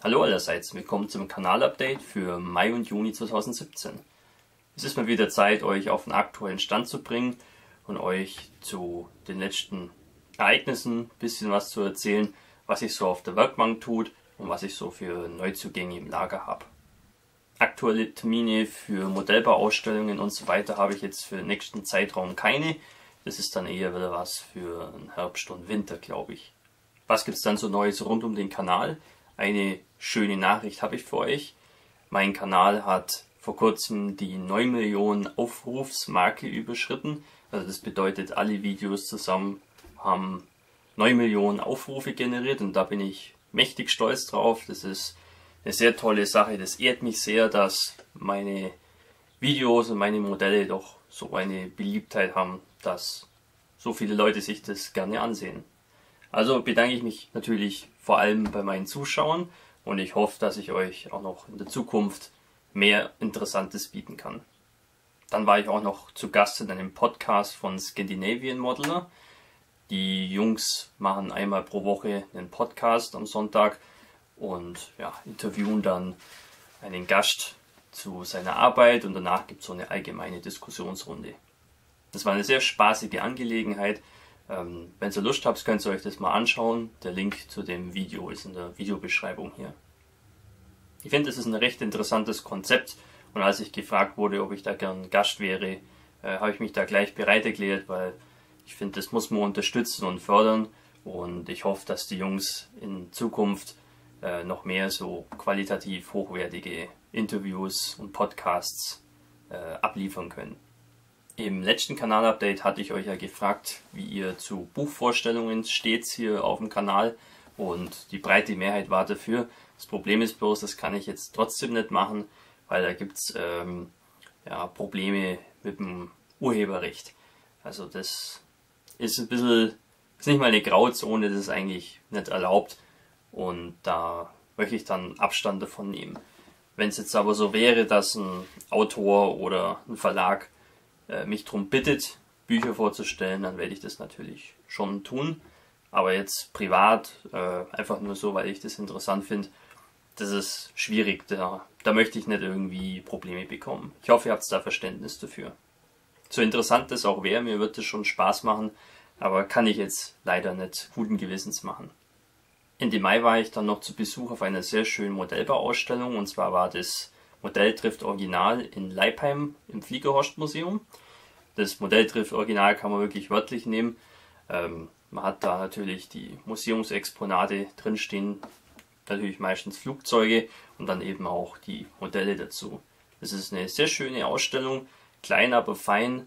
Hallo allerseits, willkommen zum Kanalupdate für Mai und Juni 2017. Es ist mal wieder Zeit, euch auf den aktuellen Stand zu bringen und euch zu den letzten Ereignissen ein bisschen was zu erzählen, was sich so auf der Werkbank tut und was ich so für Neuzugänge im Lager habe. Aktuelle Termine für Modellbauausstellungen und so weiter habe ich jetzt für den nächsten Zeitraum keine. Das ist dann eher wieder was für den Herbst und Winter, glaube ich. Was gibt es dann so Neues rund um den Kanal? Eine schöne Nachricht habe ich für euch. Mein Kanal hat vor kurzem die 9 Millionen Aufrufsmarke überschritten. Also das bedeutet, alle Videos zusammen haben 9 Millionen Aufrufe generiert und da bin ich mächtig stolz drauf. Das ist eine sehr tolle Sache. Das ehrt mich sehr, dass meine Videos und meine Modelle doch so eine Beliebtheit haben, dass so viele Leute sich das gerne ansehen. Also bedanke ich mich natürlich vor allem bei meinen Zuschauern und ich hoffe, dass ich euch auch noch in der Zukunft mehr Interessantes bieten kann. Dann war ich auch noch zu Gast in einem Podcast von Scandinavian Modeler. Die Jungs machen einmal pro Woche einen Podcast am Sonntag und interviewen dann einen Gast zu seiner Arbeit und danach gibt es so eine allgemeine Diskussionsrunde. Das war eine sehr spaßige Angelegenheit. Wenn ihr Lust habt, könnt ihr euch das mal anschauen. Der Link zu dem Video ist in der Videobeschreibung hier. Ich finde, es ist ein recht interessantes Konzept und als ich gefragt wurde, ob ich da gern Gast wäre, habe ich mich da gleich bereit erklärt, weil ich finde, das muss man unterstützen und fördern und ich hoffe, dass die Jungs in Zukunft noch mehr so qualitativ hochwertige Interviews und Podcasts abliefern können. Im letzten Kanalupdate hatte ich euch ja gefragt, wie ihr zu Buchvorstellungen steht hier auf dem Kanal und die breite Mehrheit war dafür. Das Problem ist bloß, das kann ich jetzt trotzdem nicht machen, weil da gibt es Probleme mit dem Urheberrecht. Also das ist ein bisschen, ist nicht mal eine Grauzone, das ist eigentlich nicht erlaubt und da möchte ich dann Abstand davon nehmen. Wenn es jetzt aber so wäre, dass ein Autor oder ein Verlag mich darum bittet, Bücher vorzustellen, dann werde ich das natürlich schon tun. Aber jetzt privat, einfach nur so, weil ich das interessant finde, das ist schwierig. Da möchte ich nicht irgendwie Probleme bekommen. Ich hoffe, ihr habt da Verständnis dafür. So interessant das auch wäre, mir wird es schon Spaß machen, aber kann ich jetzt leider nicht guten Gewissens machen. Ende Mai war ich dann noch zu Besuch auf einer sehr schönen Modellbauausstellung und zwar war das Modelltrift Original in Leipheim im Fliegerhorst-Museum. Das Modelltrift Original kann man wirklich wörtlich nehmen. Man hat da natürlich die Museumsexponate drinstehen, natürlich meistens Flugzeuge und dann eben auch die Modelle dazu. Das ist eine sehr schöne Ausstellung, klein aber fein.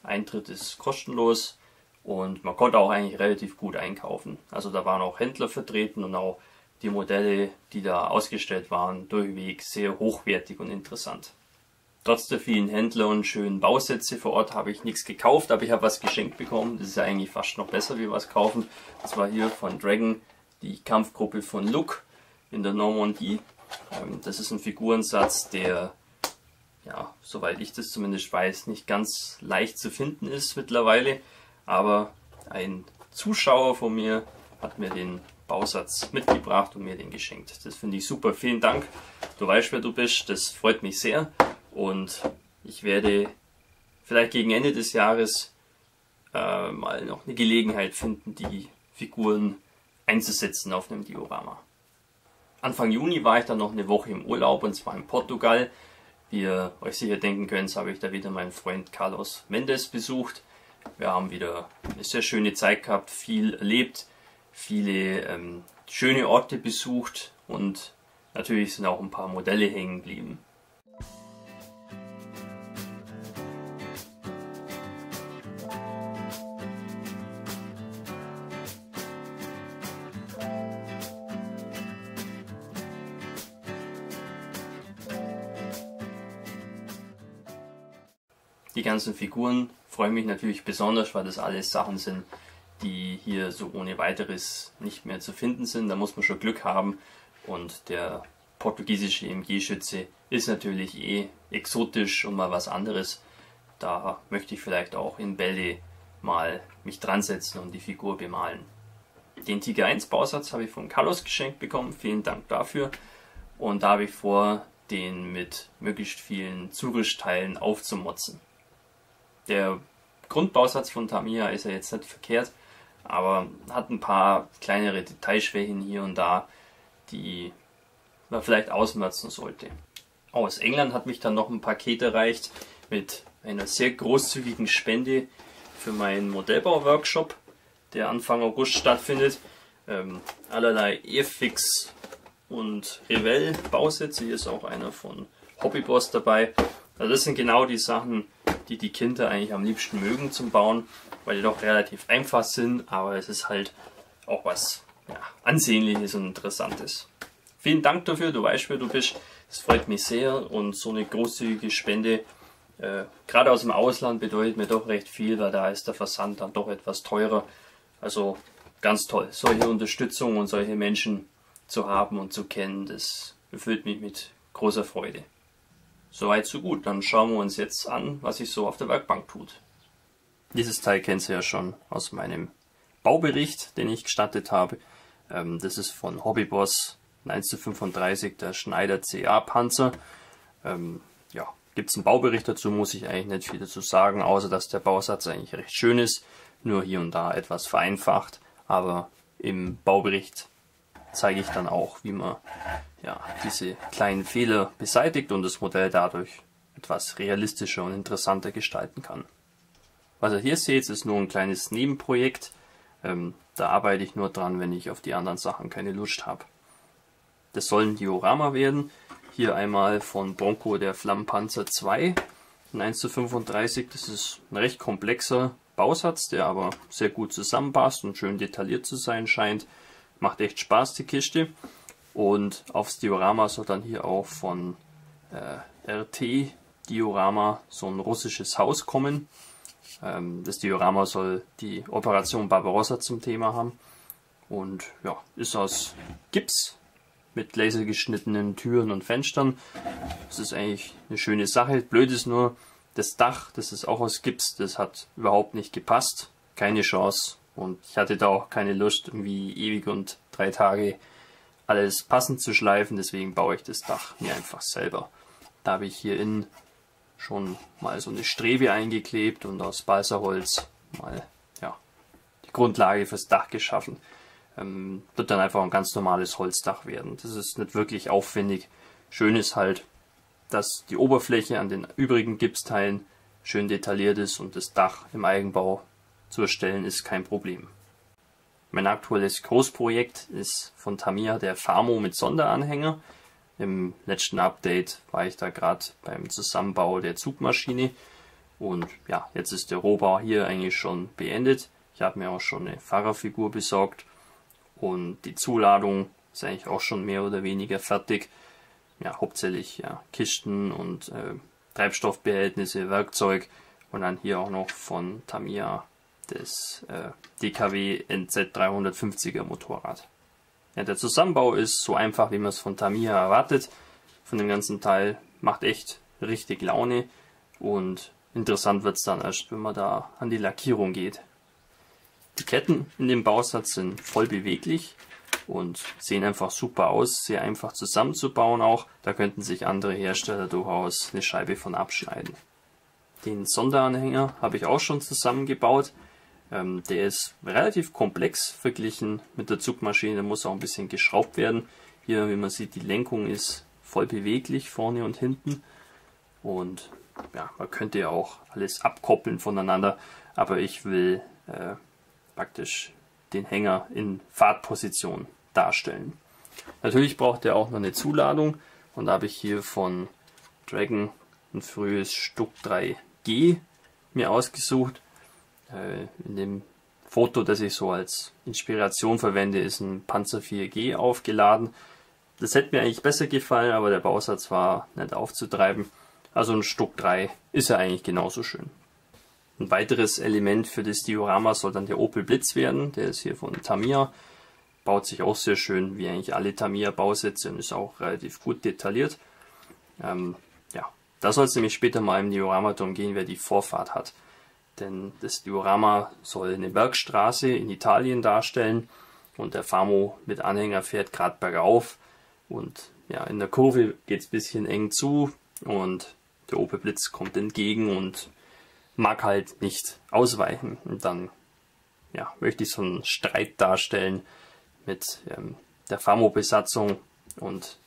Eintritt ist kostenlos und man konnte auch eigentlich relativ gut einkaufen. Also da waren auch Händler vertreten und auch die Modelle, die da ausgestellt waren, durchweg sehr hochwertig und interessant. Trotz der vielen Händler und schönen Bausätze vor Ort habe ich nichts gekauft, aber ich habe was geschenkt bekommen. Das ist ja eigentlich fast noch besser wie was kaufen. Das war hier von Dragon die Kampfgruppe von Luc in der Normandie. Das ist ein Figurensatz, der, soweit ich das zumindest weiß, nicht ganz leicht zu finden ist mittlerweile. Aber ein Zuschauer von mir hat mir den Bausatz mitgebracht und mir den geschenkt. Das finde ich super. Vielen Dank. Du weißt, wer du bist. Das freut mich sehr. Und ich werde vielleicht gegen Ende des Jahres mal noch eine Gelegenheit finden, die Figuren einzusetzen auf einem Diorama. Anfang Juni war ich dann noch eine Woche im Urlaub und zwar in Portugal. Wie ihr euch sicher denken könnt, habe ich da wieder meinen Freund Carlos Mendes besucht. Wir haben wieder eine sehr schöne Zeit gehabt, viel erlebt, viele schöne Orte besucht und natürlich sind auch ein paar Modelle hängen geblieben. Die ganzen Figuren freuen mich natürlich besonders, weil das alles Sachen sind, die hier so ohne weiteres nicht mehr zu finden sind. Da muss man schon Glück haben und der portugiesische MG-Schütze ist natürlich exotisch und mal was anderes. Da möchte ich vielleicht auch in Bälde mal mich dran setzen und die Figur bemalen. Den Tiger 1 Bausatz habe ich von Carlos geschenkt bekommen, vielen Dank dafür. Und da habe ich vor, den mit möglichst vielen Zurüstteilen aufzumotzen. Der Grundbausatz von Tamiya ist ja jetzt nicht verkehrt, aber hat ein paar kleinere Detailschwächen hier und da, die man vielleicht ausmerzen sollte. Aus England hat mich dann noch ein Paket erreicht mit einer sehr großzügigen Spende für meinen Modellbau-Workshop, der Anfang August stattfindet. Allerlei Airfix und Revell Bausätze, hier ist auch einer von Hobbyboss dabei. Also das sind genau die Sachen, die die Kinder eigentlich am liebsten mögen zum Bauen, weil die doch relativ einfach sind, aber es ist halt auch was Ansehnliches und Interessantes. Vielen Dank dafür, du weißt, wer du bist. Das freut mich sehr und so eine großzügige Spende, gerade aus dem Ausland, bedeutet mir doch recht viel, weil da ist der Versand dann doch etwas teurer. Also ganz toll, solche Unterstützung und solche Menschen zu haben und zu kennen, das erfüllt mich mit großer Freude. Soweit so gut, dann schauen wir uns jetzt an, was sich so auf der Werkbank tut. Dieses Teil kennt ihr ja schon aus meinem Baubericht, den ich gestattet habe. Das ist von Hobbyboss 1:35, der Schneider CA Panzer. Gibt es einen Baubericht dazu, muss ich eigentlich nicht viel dazu sagen, außer dass der Bausatz eigentlich recht schön ist, nur hier und da etwas vereinfacht, aber im Baubericht zeige ich dann auch, wie man diese kleinen Fehler beseitigt und das Modell dadurch etwas realistischer und interessanter gestalten kann. Was ihr hier seht, ist nur ein kleines Nebenprojekt. Da arbeite ich nur dran, wenn ich auf die anderen Sachen keine Lust habe. Das soll ein Diorama werden. Hier einmal von Bronco der Flammenpanzer 2 in 1:35. Das ist ein recht komplexer Bausatz, der aber sehr gut zusammenpasst und schön detailliert zu sein scheint. Macht echt Spaß, die Kiste. Und aufs Diorama soll dann hier auch von RT Diorama so ein russisches Haus kommen. Das Diorama soll die Operation Barbarossa zum Thema haben. Und ja, ist aus Gips mit lasergeschnittenen Türen und Fenstern. Das ist eigentlich eine schöne Sache. Blöd ist nur, das Dach, das ist auch aus Gips, das hat überhaupt nicht gepasst. Keine Chance. Und ich hatte da auch keine Lust, irgendwie ewig und 3 Tage alles passend zu schleifen. Deswegen baue ich das Dach mir einfach selber. Da habe ich hier innen schon mal so eine Strebe eingeklebt und aus Balsaholz mal die Grundlage fürs Dach geschaffen. Wird dann einfach ein ganz normales Holzdach werden. Das ist nicht wirklich aufwendig. Schön ist halt, dass die Oberfläche an den übrigen Gipsteilen schön detailliert ist und das Dach im Eigenbau zu erstellen ist kein Problem. Mein aktuelles Großprojekt ist von Tamiya der Famo mit Sonderanhänger. Im letzten Update war ich da gerade beim Zusammenbau der Zugmaschine und ja, jetzt ist der Rohbau hier eigentlich schon beendet. Ich habe mir auch schon eine Fahrerfigur besorgt und die Zuladung ist eigentlich auch schon mehr oder weniger fertig. Ja, hauptsächlich Kisten und Treibstoffbehältnisse, Werkzeug und dann hier auch noch von Tamiya das DKW NZ 350er Motorrad. Ja, der Zusammenbau ist so einfach, wie man es von Tamiya erwartet. Von dem ganzen Teil macht echt richtig Laune und interessant wird es dann erst, wenn man da an die Lackierung geht. Die Ketten in dem Bausatz sind voll beweglich und sehen einfach super aus, sehr einfach zusammenzubauen auch. Da könnten sich andere Hersteller durchaus eine Scheibe von abschneiden. Den Sonderanhänger habe ich auch schon zusammengebaut. Der ist relativ komplex verglichen mit der Zugmaschine, da muss auch ein bisschen geschraubt werden. Hier, wie man sieht, die Lenkung ist voll beweglich, vorne und hinten. Und ja, man könnte ja auch alles abkoppeln voneinander, aber ich will praktisch den Hänger in Fahrtposition darstellen. Natürlich braucht er auch noch eine Zuladung und da habe ich hier von Dragon ein frühes Stuck 3G mir ausgesucht. In dem Foto, das ich so als Inspiration verwende, ist ein Panzer 4G aufgeladen. Das hätte mir eigentlich besser gefallen, aber der Bausatz war nicht aufzutreiben. Also ein Stuck 3 ist ja eigentlich genauso schön. Ein weiteres Element für das Diorama soll dann der Opel Blitz werden. Der ist hier von Tamiya. Baut sich auch sehr schön wie eigentlich alle Tamiya Bausätze und ist auch relativ gut detailliert. Da soll es nämlich später mal im Diorama darum gehen, wer die Vorfahrt hat. Denn das Diorama soll eine Bergstraße in Italien darstellen und der Famo mit Anhänger fährt gerade bergauf und ja, in der Kurve geht es ein bisschen eng zu und der Opel Blitz kommt entgegen und mag halt nicht ausweichen. Und dann ja, möchte ich so einen Streit darstellen mit der Famo-Besatzung und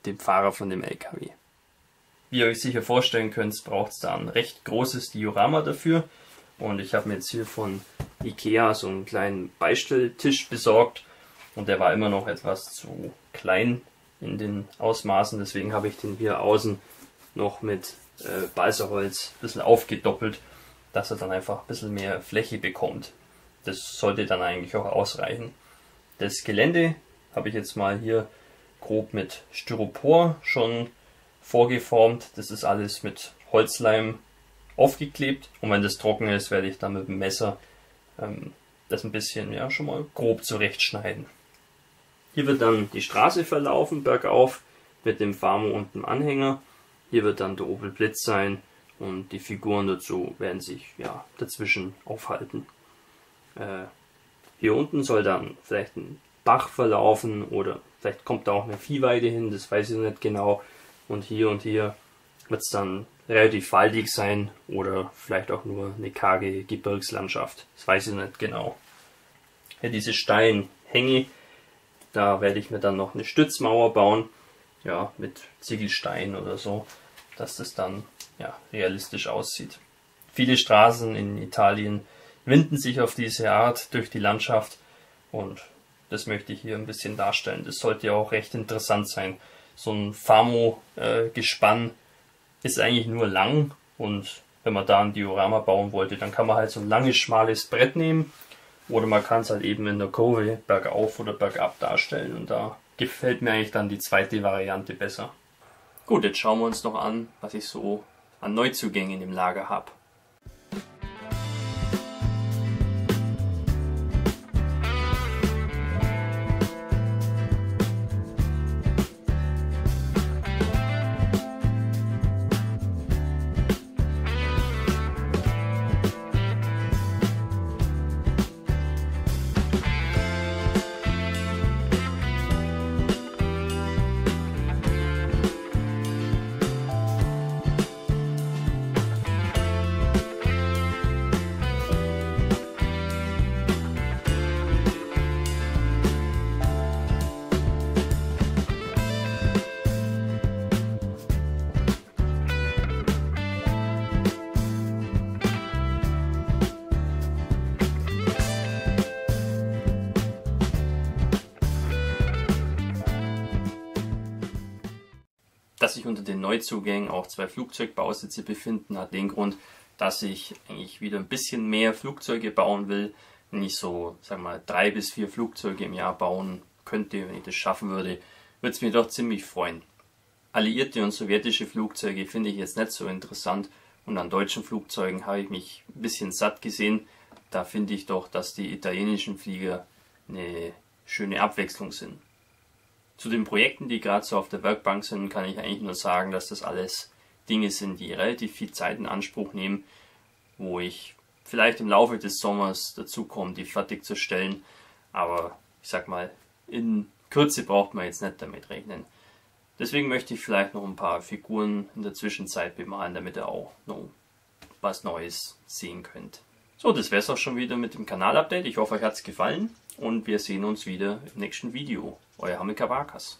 dem Fahrer von dem LKW. Wie ihr euch sicher vorstellen könnt, braucht es da ein recht großes Diorama dafür. Und ich habe mir jetzt hier von Ikea so einen kleinen Beistelltisch besorgt. Und der war immer noch etwas zu klein in den Ausmaßen. Deswegen habe ich den hier außen noch mit Balsaholz ein bisschen aufgedoppelt, dass er dann einfach ein bisschen mehr Fläche bekommt. Das sollte dann eigentlich auch ausreichen. Das Gelände habe ich jetzt mal hier grob mit Styropor schon vorgeformt. Das ist alles mit Holzleim aufgeklebt. Und wenn das trocken ist, werde ich dann mit dem Messer das ein bisschen ja, schon mal grob zurechtschneiden. Hier wird dann die Straße verlaufen, bergauf, mit dem Famo und dem Anhänger. Hier wird dann der Opel Blitz sein und die Figuren dazu werden sich ja, dazwischen aufhalten. Hier unten soll dann vielleicht ein Bach verlaufen oder vielleicht kommt da auch eine Viehweide hin, das weiß ich nicht genau. Und hier wird es dann relativ waldig sein oder vielleicht auch nur eine karge Gebirgslandschaft, das weiß ich nicht genau. Ja, diese Steinhänge, da werde ich mir dann noch eine Stützmauer bauen, ja, mit Ziegelstein oder so, dass das dann ja, realistisch aussieht. Viele Straßen in Italien winden sich auf diese Art durch die Landschaft und das möchte ich hier ein bisschen darstellen. Das sollte ja auch recht interessant sein. So ein Famo-Gespann ist eigentlich nur lang und wenn man da ein Diorama bauen wollte, dann kann man halt so ein langes, schmales Brett nehmen oder man kann es halt eben in der Kurve bergauf oder bergab darstellen und da gefällt mir eigentlich dann die zweite Variante besser. Gut, jetzt schauen wir uns noch an, was ich so an Neuzugängen im Lager habe. Dass sich unter den Neuzugängen auch 2 Flugzeugbausitze befinden, hat den Grund, dass ich eigentlich wieder ein bisschen mehr Flugzeuge bauen will. Wenn ich so, sagen wir mal, 3 bis 4 Flugzeuge im Jahr bauen könnte, wenn ich das schaffen würde, würde es mich doch ziemlich freuen. Alliierte und sowjetische Flugzeuge finde ich jetzt nicht so interessant und an deutschen Flugzeugen habe ich mich ein bisschen satt gesehen. Da finde ich doch, dass die italienischen Flieger eine schöne Abwechslung sind. Zu den Projekten, die gerade so auf der Werkbank sind, kann ich eigentlich nur sagen, dass das alles Dinge sind, die relativ viel Zeit in Anspruch nehmen, wo ich vielleicht im Laufe des Sommers dazu komme, die fertigzustellen. Aber ich sag mal, in Kürze braucht man jetzt nicht damit rechnen. Deswegen möchte ich vielleicht noch ein paar Figuren in der Zwischenzeit bemalen, damit ihr auch noch was Neues sehen könnt. So, das wäre es auch schon wieder mit dem Kanalupdate. Ich hoffe, euch hat es gefallen und wir sehen uns wieder im nächsten Video. Euer Hamilcar Varkas.